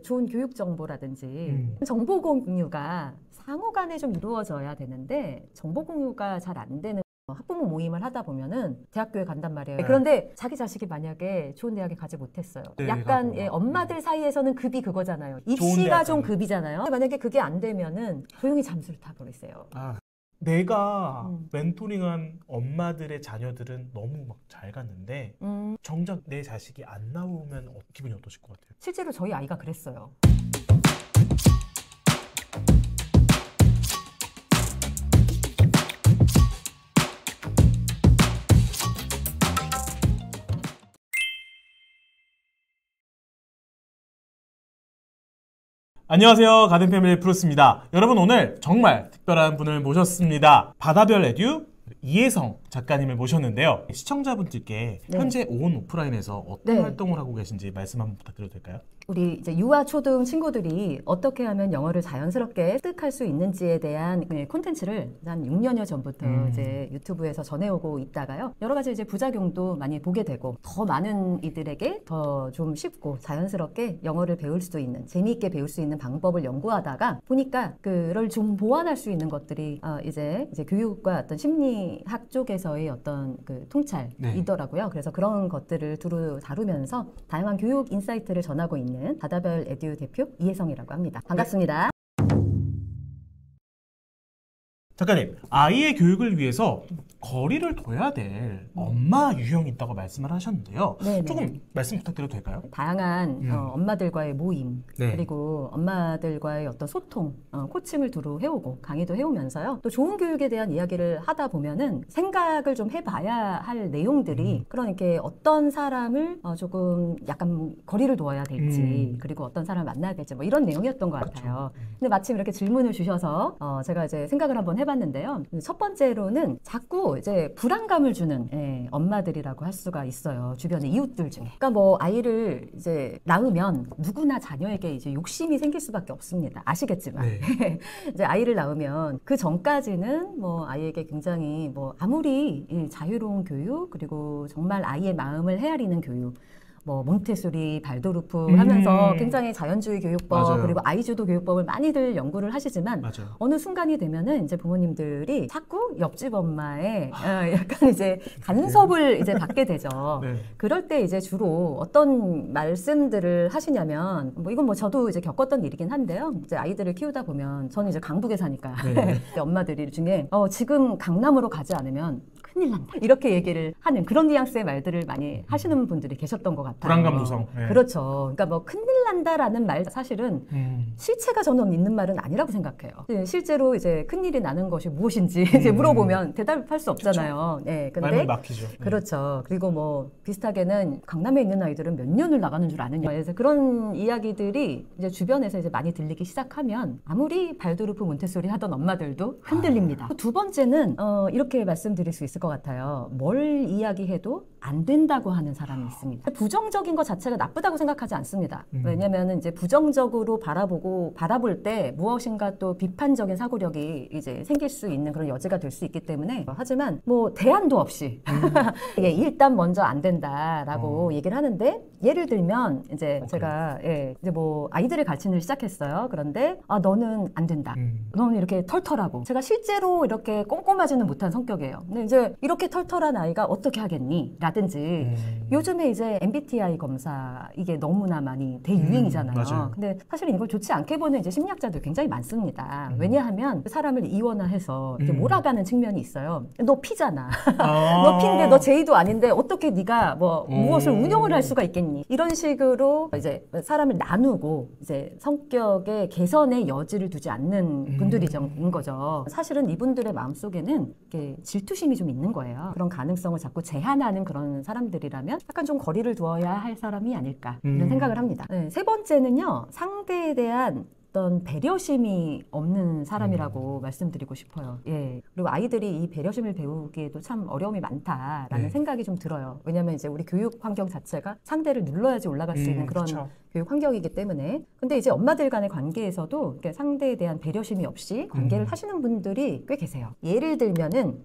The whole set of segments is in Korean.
좋은 교육 정보라든지 정보 공유가 상호 간에 좀 이루어져야 되는데 정보 공유가 잘 안 되는 학부모 모임을 하다 보면은 대학교에 간단 말이에요. 그런데 자기 자식이 만약에 좋은 대학에 가지 못했어요. 네, 약간 엄마들 사이에서는 급이 그거잖아요. 입시가 좀 급이잖아요. 만약에 그게 안 되면은 조용히 잠수를 타버리세요. 내가 멘토링한 엄마들의 자녀들은 너무 막 잘 갔는데 정작 내 자식이 안 나오면 기분이 어떠실 것 같아요? 실제로 저희 아이가 그랬어요. 안녕하세요. 가든패밀리 프로스입니다. 여러분 오늘 정말 특별한 분을 모셨습니다. 바다별 에듀 이혜성 작가님을 모셨는데요. 시청자분들께 현재 온 오프라인에서 어떤 활동을 하고 계신지 말씀 한번 부탁드려도 될까요? 우리 이제 유아 초등 친구들이 어떻게 하면 영어를 자연스럽게 습득할 수 있는지에 대한 콘텐츠를 한 6년여 전부터 이제 유튜브에서 전해오고 있다가요. 여러 가지 이제 부작용도 많이 보게 되고 더 많은 이들에게 더 좀 쉽고 자연스럽게 영어를 배울 수 있는, 재미있게 배울 수 있는 방법을 연구하다가 보니까 그를 좀 보완할 수 있는 것들이 이제 교육과 어떤 심리학 쪽에서의 어떤 그 통찰이더라고요. 그래서 그런 것들을 두루 다루면서 다양한 교육 인사이트를 전하고 있는 바다별 에듀 대표 이혜성이라고 합니다. 반갑습니다. 작가님, 아이의 교육을 위해서 거리를 둬야 될 엄마 유형이 있다고 말씀을 하셨는데요. 조금 말씀 부탁드려도 될까요? 다양한 엄마들과의 모임, 그리고 엄마들과의 어떤 소통, 코칭을 두루 해오고 강의도 해오면서요. 또 좋은 교육에 대한 이야기를 하다 보면은 생각을 좀 해봐야 할 내용들이 그러니까 어떤 사람을 조금 약간 거리를 두어야 될지, 그리고 어떤 사람을 만나야 될지 뭐 이런 내용이었던 것 같아요. 근데 마침 이렇게 질문을 주셔서 제가 이제 생각을 한번 해봤는데요. 첫 번째로는 자꾸 이제 불안감을 주는 엄마들이라고 할 수가 있어요. 주변의 이웃들 중에. 그러니까 뭐 아이를 이제 낳으면 누구나 자녀에게 이제 욕심이 생길 수밖에 없습니다. 아시겠지만 이제 아이를 낳으면 그 전까지는 뭐 아이에게 굉장히 뭐 아무리 자유로운 교육 그리고 정말 아이의 마음을 헤아리는 교육. 뭐 몬테소리, 발도르프 하면서 굉장히 자연주의 교육법 그리고 아이주도 교육법을 많이들 연구를 하시지만 어느 순간이 되면은 이제 부모님들이 자꾸 옆집 엄마의 약간 이제 간섭을 이제 받게 되죠. 그럴 때 이제 주로 어떤 말씀들을 하시냐면 뭐 이건 뭐 저도 이제 겪었던 일이긴 한데요. 이제 아이들을 키우다 보면 저는 이제 강북에 사니까 엄마들 중에 지금 강남으로 가지 않으면 큰일 난다. 이렇게 얘기를 하는 그런 뉘앙스의 말들을 많이 하시는 분들이 계셨던 것 같아요. 불안감 조성. 그렇죠. 그러니까 뭐 큰일 난다라는 말 사실은 실체가 저는 있는 말은 아니라고 생각해요. 실제로 이제 큰일이 나는 것이 무엇인지 이제 물어보면 대답할 수 없잖아요. 근데 말만 막히죠. 그렇죠. 그리고 뭐 비슷하게는 강남에 있는 아이들은 몇 년을 나가는 줄 아느냐. 그래서 그런 이야기들이 이제 주변에서 이제 많이 들리기 시작하면 아무리 발도르프 몬테소리 하던 엄마들도 흔들립니다. 두 번째는 이렇게 말씀드릴 수 있을 것 같아요. 뭘 이야기해도 안 된다고 하는 사람이 있습니다. 부정적인 것 자체가 나쁘다고 생각하지 않습니다. 왜냐하면 이제 부정적으로 바라볼 때 무엇인가 또 비판적인 사고력이 이제 생길 수 있는 그런 여지가 될 수 있기 때문에 하지만 뭐 대안도 없이 일단 먼저 안 된다라고 얘기를 하는데 예를 들면 이제 제가 이제 뭐 아이들을 가르치는 시작했어요. 그런데 너는 안 된다. 너는 이렇게 털털하고 제가 실제로 이렇게 꼼꼼하지는 못한 성격이에요. 근데 이제 이렇게 털털한 아이가 어떻게 하겠니? 라든지 요즘에 이제 MBTI 검사 이게 너무나 많이 대유행이잖아요. 근데 사실은 이걸 좋지 않게 보는 이제 심리학자들 굉장히 많습니다. 왜냐하면 사람을 이원화해서 이렇게 몰아가는 측면이 있어요. 너 P잖아. 너 P인데 너 J도 아닌데 어떻게 네가 뭐 무엇을 운영을 할 수가 있겠니? 이런 식으로 이제 사람을 나누고 이제 성격의 개선의 여지를 두지 않는 분들인 거죠. 사실은 이분들의 마음속에는 이렇게 질투심이 좀 있는 거예요. 그런 가능성을 자꾸 제한하는 그런 사람들이라면 약간 좀 거리를 두어야 할 사람이 아닐까 이런 생각을 합니다. 세 번째는요. 상대에 대한 어떤 배려심이 없는 사람이라고 말씀드리고 싶어요. 예. 그리고 아이들이 이 배려심을 배우기에도 참 어려움이 많다라는 네. 생각이 좀 들어요. 왜냐하면 이제 우리 교육 환경 자체가 상대를 눌러야지 올라갈 수 있는 그런 그쵸. 교육 환경이기 때문에. 근데 이제 엄마들 간의 관계에서도 이렇게 상대에 대한 배려심이 없이 관계를 하시는 분들이 꽤 계세요. 예를 들면은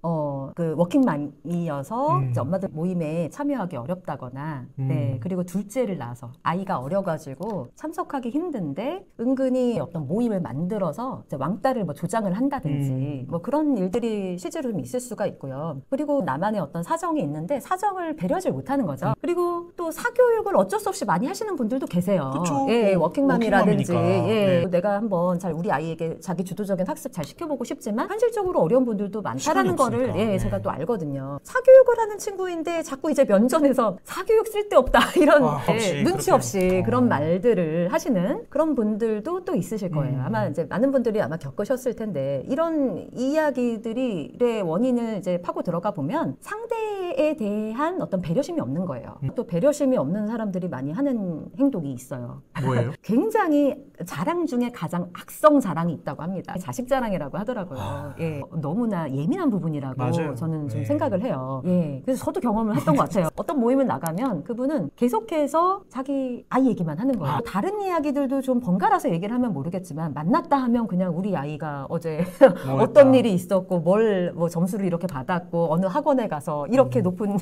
그 워킹맘이어서 이제 엄마들 모임에 참여하기 어렵다거나, 네, 그리고 둘째를 낳아서 아이가 어려가지고 참석하기 힘든데 은근히 어떤 모임을 만들어서 이제 왕따를 뭐 조장을 한다든지 뭐 그런 일들이 실제로 좀 있을 수가 있고요. 그리고 나만의 어떤 사정이 있는데 사정을 배려하지 못하는 거죠. 그리고 또 사교육을 어쩔 수 없이 많이 하시는 분들도 계세요. 그쵸. 예, 워킹맘이라든지, 워킹맘이니까. 예, 네. 내가 한번 잘 우리 아이에게 자기 주도적인 학습 잘 시켜보고 싶지만 현실적으로 어려운 분들도 많다라는 시간이 거를 없으니까. 예, 네. 제가 또 알거든요. 사교육을 하는 친구인데 자꾸 이제 면전에서 사교육 쓸데없다 이런 없이 눈치 그렇게 없이 그런 말들을 하시는 그런 분들도 또 있으실 거예요. 아마 이제 많은 분들이 아마 겪으셨을 텐데 이런 이야기들의 원인을 이제 파고 들어가 보면 상대에 대한 어떤 배려심이 없는 거예요. 또 배려심이 없는 사람들이 많이 하는 행동이 있어요. 뭐예요? 굉장히 자랑 중에 가장 악성 자랑이 있다고 합니다. 자식 자랑이라고 하더라고요. 예, 너무나 예민한 부분이라고 맞아요. 저는 좀 네. 생각을 해요. 예, 그래서 저도 경험을 했던 것 같아요. 어떤 모임을 나가면 그분은 계속해서 자기 아이 얘기만 하는 거예요. 다른 이야기들도 좀 번갈아서 얘기를 하면 모르겠지만 만났다 하면 그냥 우리 아이가 어제 뭐 어떤 했다. 일이 있었고 뭐 점수를 이렇게 받았고 어느 학원에 가서 이렇게 높은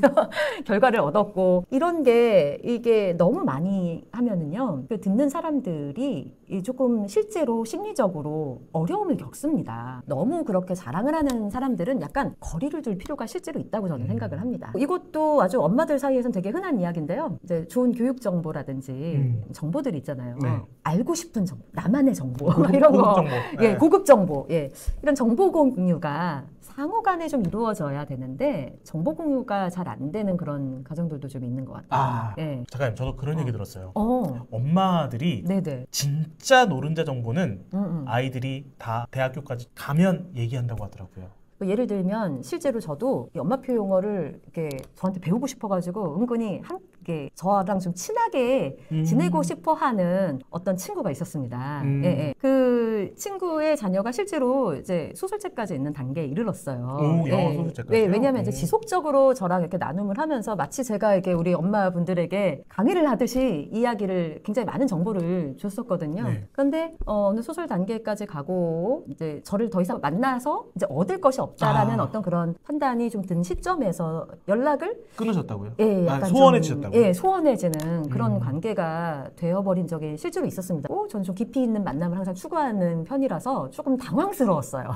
결과를 얻었고 이런 게 이게 너무 많이 하면은요 그 듣는 사람들이 조금 실제로 심리적으로 어려움을 겪습니다. 너무 그렇게 자랑을 하는 사람들은 약간 거리를 둘 필요가 실제로 있다고 저는 생각을 합니다. 이것도 아주 엄마들 사이에서는 되게 흔한 이야기인데요. 이제 좋은 교육 정보라든지 정보들이 있잖아요. 네. 알고 싶은 정보, 나만의 정보 이런 거, 고급 정보. 예, 네. 고급 정보, 예, 이런 정보 공유가 상호간에 좀 이루어져야 되는데 정보 공유가 잘 안 되는 그런 가정들도 좀 있는 것 같아요. 아, 예. 잠깐만 저도 그런 얘기 들었어요. 어, 엄마들이 네네. 진짜 노른자 정보는 음. 아이들이 다 대학교까지 가면 얘기한다고 하더라고요. 예를 들면 실제로 저도 이 엄마표 용어를 이렇게 저한테 배우고 싶어가지고 은근히 함께 저랑 좀 친하게 지내고 싶어하는 어떤 친구가 있었습니다. 예, 예. 그 친구의 자녀가 실제로 이제 소설책까지 있는 단계에 이르렀어요. 오, 영어 소설책까지요? 네, 왜냐하면 이제 오. 지속적으로 저랑 이렇게 나눔을 하면서 마치 제가 이렇게 우리 엄마분들에게 강의를 하듯이 이야기를 굉장히 많은 정보를 줬었거든요. 네. 그런데 어느 소설 단계까지 가고 이제 저를 더 이상 만나서 이제 얻을 것이 없다라는 어떤 그런 판단이 좀 든 시점에서 연락을 끊으셨다고요? 예, 아, 약간 소원해지셨다고요? 예, 소원해지는 그런 관계가 되어버린 적이 실제로 있었습니다. 저는 좀 깊이 있는 만남을 항상 추구하는 편이라서 조금 당황스러웠어요.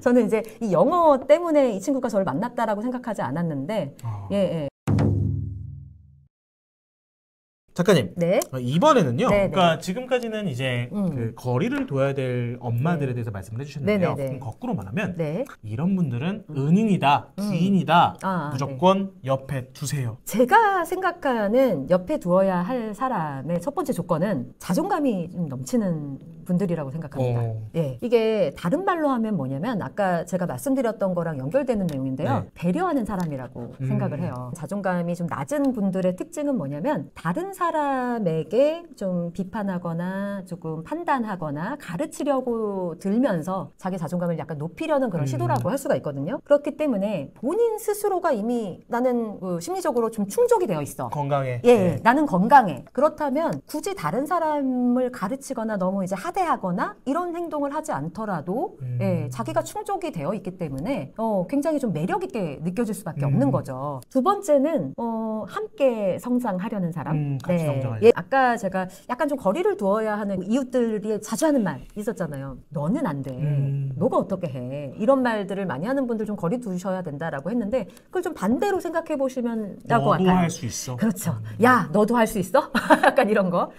저는 이제 이 영어 때문에 이 친구가 저를 만났다라고 생각하지 않았는데, 예, 예. 작가님, 네. 이번에는요. 네, 그러니까 지금까지는 이제 그 거리를 둬야 될 엄마들에 대해서 말씀을 해주셨는데요. 네, 네, 네. 그럼 거꾸로 말하면 네. 이런 분들은 은인이다, 귀인이다, 아, 무조건 옆에 두세요. 제가 생각하는 옆에 두어야 할 사람의 첫 번째 조건은 자존감이 좀 넘치는 분들이라고 생각합니다. 오. 예, 이게 다른 말로 하면 뭐냐면 아까 제가 말씀드렸던 거랑 연결되는 내용인데요. 네. 배려하는 사람이라고 생각을 해요. 자존감이 좀 낮은 분들의 특징은 뭐냐면 다른 사람에게 좀 비판하거나 조금 판단하거나 가르치려고 들면서 자기 자존감을 약간 높이려는 그런 시도라고 할 수가 있거든요. 그렇기 때문에 본인 스스로가 이미 나는 심리적으로 좀 충족이 되어 있어. 건강해. 예, 네. 나는 건강해. 그렇다면 굳이 다른 사람을 가르치거나 너무 이제 하대하거나 이런 행동을 하지 않더라도 예, 자기가 충족이 되어 있기 때문에 굉장히 좀 매력 있게 느껴질 수밖에 없는 거죠. 두 번째는 함께 성장하려는 사람. 같이 성장하려는. 예, 아까 제가 약간 좀 거리를 두어야 하는 이웃들이 자주 하는 말 있었잖아요. 너는 안 돼. 너가 어떻게 해. 이런 말들을 많이 하는 분들 좀 거리 두셔야 된다라고 했는데 그걸 좀 반대로 생각해 보시면 나을 것 너도 같아요. 할 수 있어. 그렇죠. 야, 너도 할 수 있어? 약간 이런 거.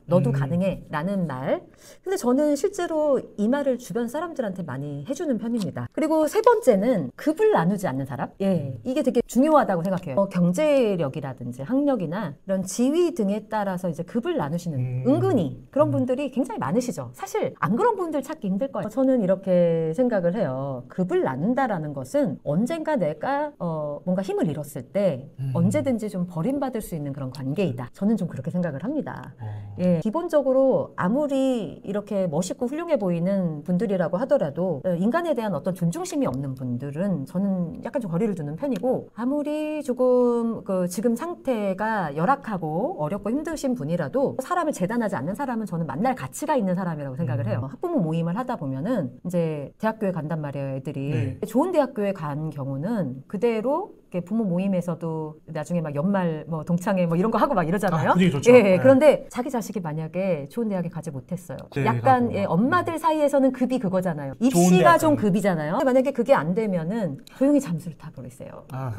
너도 가능해. 라는 말. 근데 저는 실제로 이 말을 주변 사람들한테 많이 해주는 편입니다. 그리고 세 번째는 급을 나누지 않는 사람. 예, 이게 되게 중요하다고 생각해요. 경제력이라든지 학력이나 이런 지위 나이 등에 따라서 이제 급을 나누시는 은근히 그런 분들이 굉장히 많으시죠. 사실 안 그런 분들 찾기 힘들 거예요. 저는 이렇게 생각을 해요. 급을 나눈다라는 것은 언젠가 내가 뭔가 힘을 잃었을 때 언제든지 좀 버림받을 수 있는 그런 관계이다. 저는 좀 그렇게 생각을 합니다. 예, 기본적으로 아무리 이렇게 멋있고 훌륭해 보이는 분들이라고 하더라도 인간에 대한 어떤 존중심이 없는 분들은 저는 약간 좀 거리를 두는 편이고, 아무리 조금 지금 상태가 열악하고 어렵고 힘드신 분이라도 사람을 재단하지 않는 사람은 저는 만날 가치가 있는 사람이라고 생각을 해요. 학부모 모임을 하다 보면은 이제 대학교에 간단 말이에요, 애들이. 네. 좋은 대학교에 간 경우는 그대로 부모 모임에서도 나중에 막 연말 뭐 동창회 뭐 이런 거 하고 막 이러잖아요. 분위기 좋죠. 예, 네. 그런데 자기 자식이 만약에 좋은 대학에 가지 못했어요. 네, 약간 가고. 엄마들 사이에서는 급이 그거잖아요. 좋은 입시가 대학 좀 가면. 급이잖아요. 만약에 그게 안 되면은 조용히 잠수를 타버리세요. 아.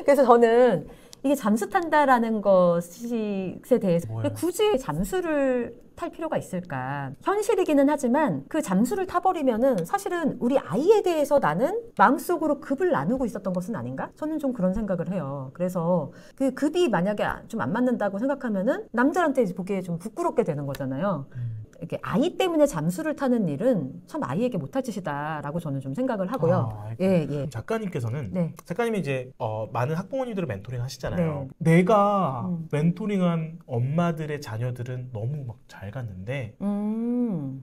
그래서 저는 이게 잠수 탄다라는 것에 대해서 뭐예요? 굳이 잠수를 탈 필요가 있을까? 현실이기는 하지만 그 잠수를 타버리면은 사실은 우리 아이에 대해서 나는 마음속으로 급을 나누고 있었던 것은 아닌가? 저는 좀 그런 생각을 해요. 그래서 그 급이 만약에 좀 안 맞는다고 생각하면은 남들한테 보기에 좀 부끄럽게 되는 거잖아요. 이렇게 아이 때문에 잠수를 타는 일은 참 아이에게 못할 짓이다라고 저는 좀 생각을 하고요. 예. 작가님께서는 네. 작가님이 이제 많은 학부모님들을 멘토링 하시잖아요. 네. 내가 멘토링한 엄마들의 자녀들은 너무 막 잘 갔는데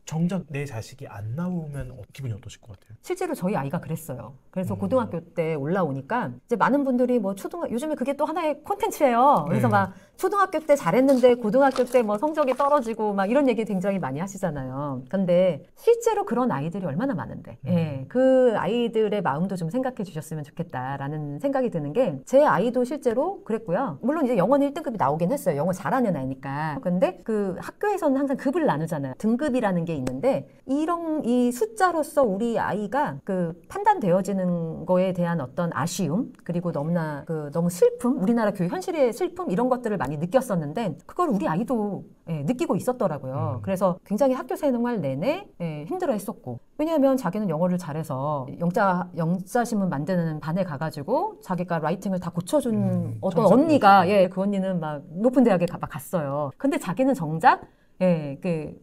정작 내 자식이 안 나오면 기분이 어떠실 것 같아요? 실제로 저희 아이가 그랬어요. 그래서 고등학교 때 올라오니까 이제 많은 분들이 뭐 요즘에 그게 또 하나의 콘텐츠예요. 그래서 네. 막 초등학교 때 잘했는데 고등학교 때 뭐 성적이 떨어지고 막 이런 얘기 굉장히 많이 하시잖아요. 근데 실제로 그런 아이들이 얼마나 많은데, 예, 그 아이들의 마음도 좀 생각해 주셨으면 좋겠다라는 생각이 드는 게, 제 아이도 실제로 그랬고요. 물론 이제 영어는 1등급이 나오긴 했어요. 영어 잘하는 아이니까. 근데 그 학교에서는 항상 급을 나누잖아요. 등급이라는 게 있는데 이 숫자로서 우리 아이가 그 판단되어지는 거에 대한 어떤 아쉬움, 그리고 너무나 너무 슬픔, 우리나라 교육 현실의 슬픔 이런 것들을 많이 느꼈었는데 그걸 우리 아이도 느끼고 있었더라고요. 그래서 굉장히 학교 생활 내내 힘들어했었고, 왜냐하면 자기는 영어를 잘해서 영자신문 만드는 반에 가가지고 자기가 라이팅을 다 고쳐준 어떤 언니가 그 언니는 막 높은 대학에 막 갔어요. 근데 자기는 정작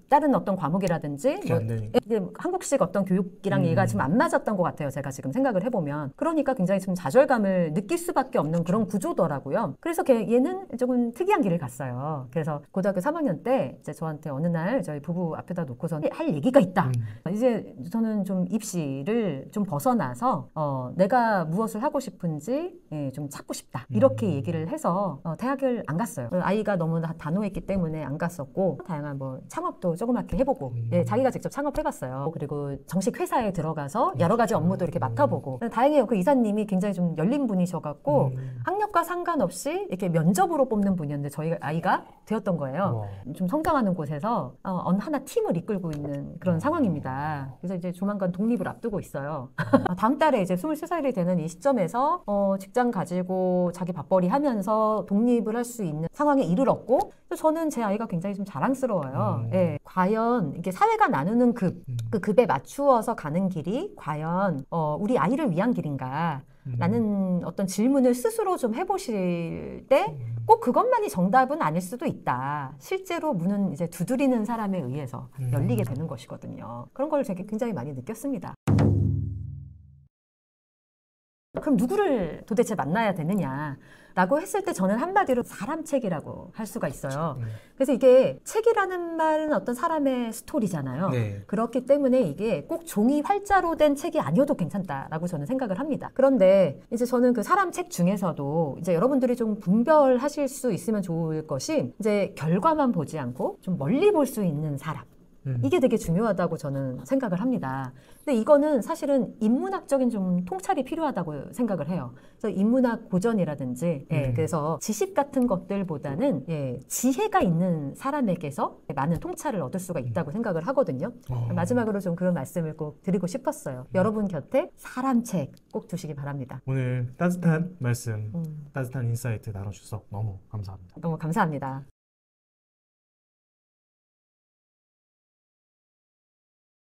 다른 어떤 과목이라든지 그게 안 되니까. 한국식 어떤 교육이랑 얘가 지금 안 맞았던 것 같아요. 제가 지금 생각을 해보면. 그러니까 굉장히 좀 좌절감을 느낄 수밖에 없는 그런 구조더라고요. 그래서 얘는 조금 특이한 길을 갔어요. 그래서 고등학교 3학년 때 이제 저한테 어느 날 저희 부부 앞에다 놓고서 할 얘기가 있다. 이제 저는 좀 입시를 좀 벗어나서 내가 무엇을 하고 싶은지 좀 찾고 싶다. 이렇게 얘기를 해서 대학을 안 갔어요. 아이가 너무 단호했기 때문에 안 갔었고, 다양한 뭐 창업도 조그맣게 해보고, 자기가 직접 창업해봤어요. 그리고 정식 회사에 들어가서 여러 가지 업무도 이렇게 맡아보고, 다행히 그 이사님이 굉장히 좀 열린 분이셔갖고 학력과 상관없이 이렇게 면접으로 뽑는 분이었는데 저희 아이가 되었던 거예요. 좀 성장하는 곳에서 어느 하나 팀을 이끌고 있는 그런 상황입니다. 그래서 이제 조만간 독립을 앞두고 있어요. 다음 달에 이제 23살이 되는 이 시점에서 직장 가지고 자기 밥벌이 하면서 독립을 할 수 있는 상황에 이르렀고, 저는 제 아이가 굉장히 좀 자랑스러워요. 예, 과연 이게 사회가 나누는 그 급에 맞추어서 가는 길이 과연 우리 아이를 위한 길인가? 라는 어떤 질문을 스스로 좀 해보실 때 꼭 그것만이 정답은 아닐 수도 있다. 실제로 문은 이제 두드리는 사람에 의해서 열리게 되는 것이거든요. 그런 걸 제가 굉장히 많이 느꼈습니다. 그럼 누구를 도대체 만나야 되느냐? 라고 했을 때 저는 한마디로 사람 책이라고 할 수가 있어요. 그래서 이게 책이라는 말은 어떤 사람의 스토리잖아요. 네. 그렇기 때문에 이게 꼭 종이 활자로 된 책이 아니어도 괜찮다라고 저는 생각을 합니다. 그런데 이제 저는 그 사람 책 중에서도 이제 여러분들이 좀 분별하실 수 있으면 좋을 것이, 이제 결과만 보지 않고 좀 멀리 볼 수 있는 사람. 이게 되게 중요하다고 저는 생각을 합니다. 근데 이거는 사실은 인문학적인 좀 통찰이 필요하다고 생각을 해요. 그래서 인문학 고전이라든지 그래서 지식 같은 것들보다는 지혜가 있는 사람에게서 많은 통찰을 얻을 수가 있다고 생각을 하거든요. 마지막으로 좀 그런 말씀을 꼭 드리고 싶었어요. 여러분 곁에 사람 책 꼭 두시기 바랍니다. 오늘 따뜻한 말씀, 따뜻한 인사이트 나눠주셔서 너무 감사합니다. 너무 감사합니다.